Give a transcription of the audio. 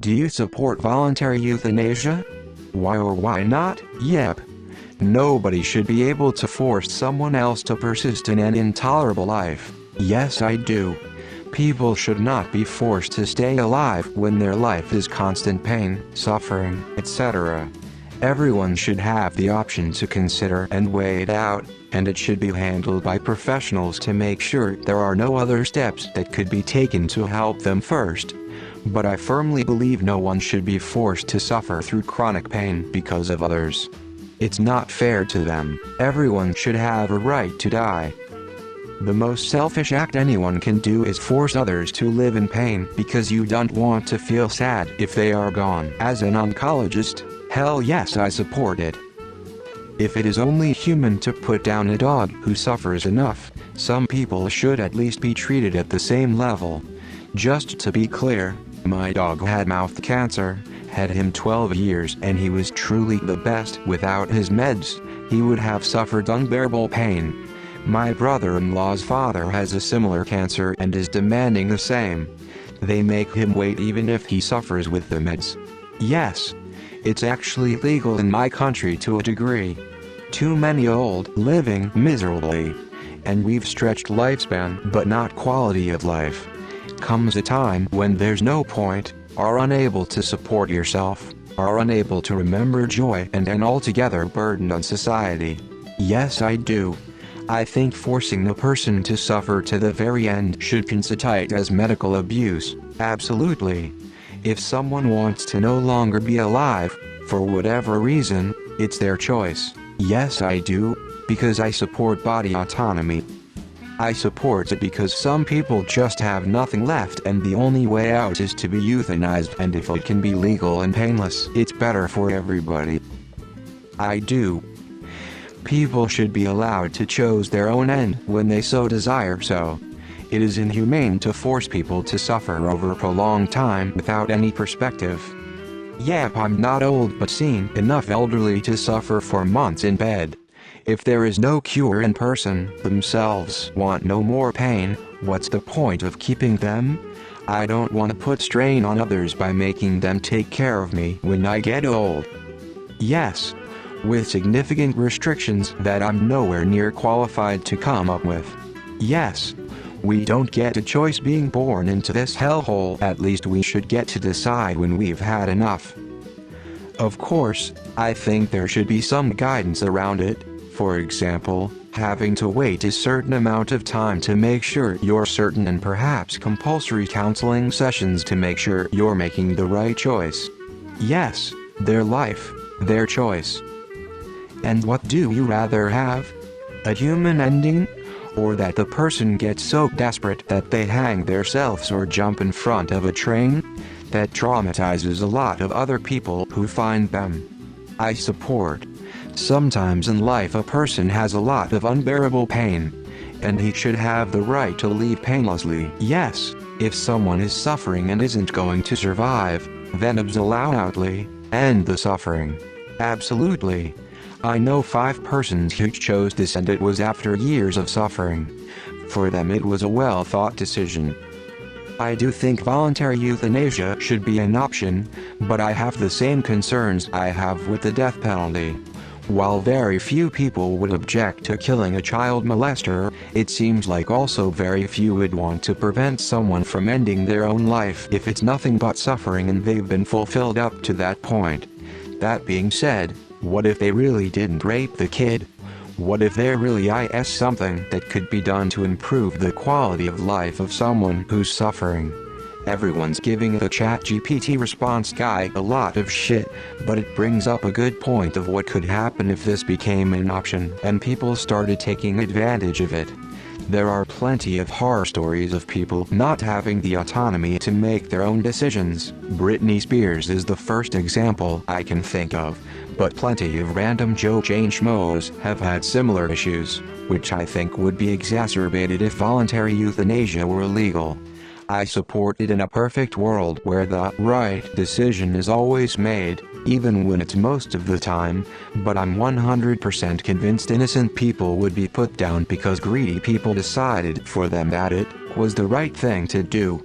Do you support voluntary euthanasia? Why or why not? Yep. Nobody should be able to force someone else to persist in an intolerable life. Yes, I do. People should not be forced to stay alive when their life is constant pain, suffering, etc. Everyone should have the option to consider and weigh it out, and it should be handled by professionals to make sure there are no other steps that could be taken to help them first. But I firmly believe no one should be forced to suffer through chronic pain because of others. It's not fair to them. Everyone should have a right to die. The most selfish act anyone can do is force others to live in pain because you don't want to feel sad if they are gone. As an oncologist, hell yes, I support it. If it is only human to put down a dog who suffers enough, some people should at least be treated at the same level. Just to be clear, my dog had mouth cancer, had him 12 years, and he was truly the best. Without his meds, he would have suffered unbearable pain. My brother-in-law's father has a similar cancer and is demanding the same. They make him wait even if he suffers with the meds. Yes, it's actually legal in my country to a degree. Too many old living miserably. And we've stretched lifespan but not quality of life. Comes a time when there's no point, are unable to support yourself, are unable to remember joy, and an altogether burden on society. Yes, I do. I think forcing the person to suffer to the very end should be considered as medical abuse. Absolutely. If someone wants to no longer be alive, for whatever reason, it's their choice. Yes, I do, because I support body autonomy. I support it because some people just have nothing left and the only way out is to be euthanized, and if it can be legal and painless, it's better for everybody. I do. People should be allowed to choose their own end when they so desire so. It is inhumane to force people to suffer over a prolonged time without any perspective. Yep, I'm not old but seen enough elderly to suffer for months in bed. If there is no cure and person themselves want no more pain, what's the point of keeping them? I don't want to put strain on others by making them take care of me when I get old. Yes, with significant restrictions that I'm nowhere near qualified to come up with. Yes, we don't get a choice being born into this hellhole. At least we should get to decide when we've had enough. Of course, I think there should be some guidance around it. For example, having to wait a certain amount of time to make sure you're certain, and perhaps compulsory counseling sessions to make sure you're making the right choice. Yes, their life, their choice. And what do you rather have? A human ending? Or that the person gets so desperate that they hang themselves or jump in front of a train? That traumatizes a lot of other people who find them. I support. Sometimes in life a person has a lot of unbearable pain, and he should have the right to leave painlessly. Yes, if someone is suffering and isn't going to survive, then absolutely end the suffering. Absolutely. I know 5 persons who chose this, and it was after years of suffering. For them it was a well-thought decision. I do think voluntary euthanasia should be an option, but I have the same concerns I have with the death penalty. While very few people would object to killing a child molester, it seems like also very few would want to prevent someone from ending their own life if it's nothing but suffering and they've been fulfilled up to that point. That being said, what if they really didn't rape the kid? What if there really is something that could be done to improve the quality of life of someone who's suffering? Everyone's giving the ChatGPT response guy a lot of shit, but it brings up a good point of what could happen if this became an option and people started taking advantage of it. There are plenty of horror stories of people not having the autonomy to make their own decisions. Britney Spears is the first example I can think of, but plenty of random Joe Jane schmoes have had similar issues, which I think would be exacerbated if voluntary euthanasia were illegal. I support it in a perfect world where the right decision is always made, even when it's most of the time, but I'm 100% convinced innocent people would be put down because greedy people decided for them that it was the right thing to do.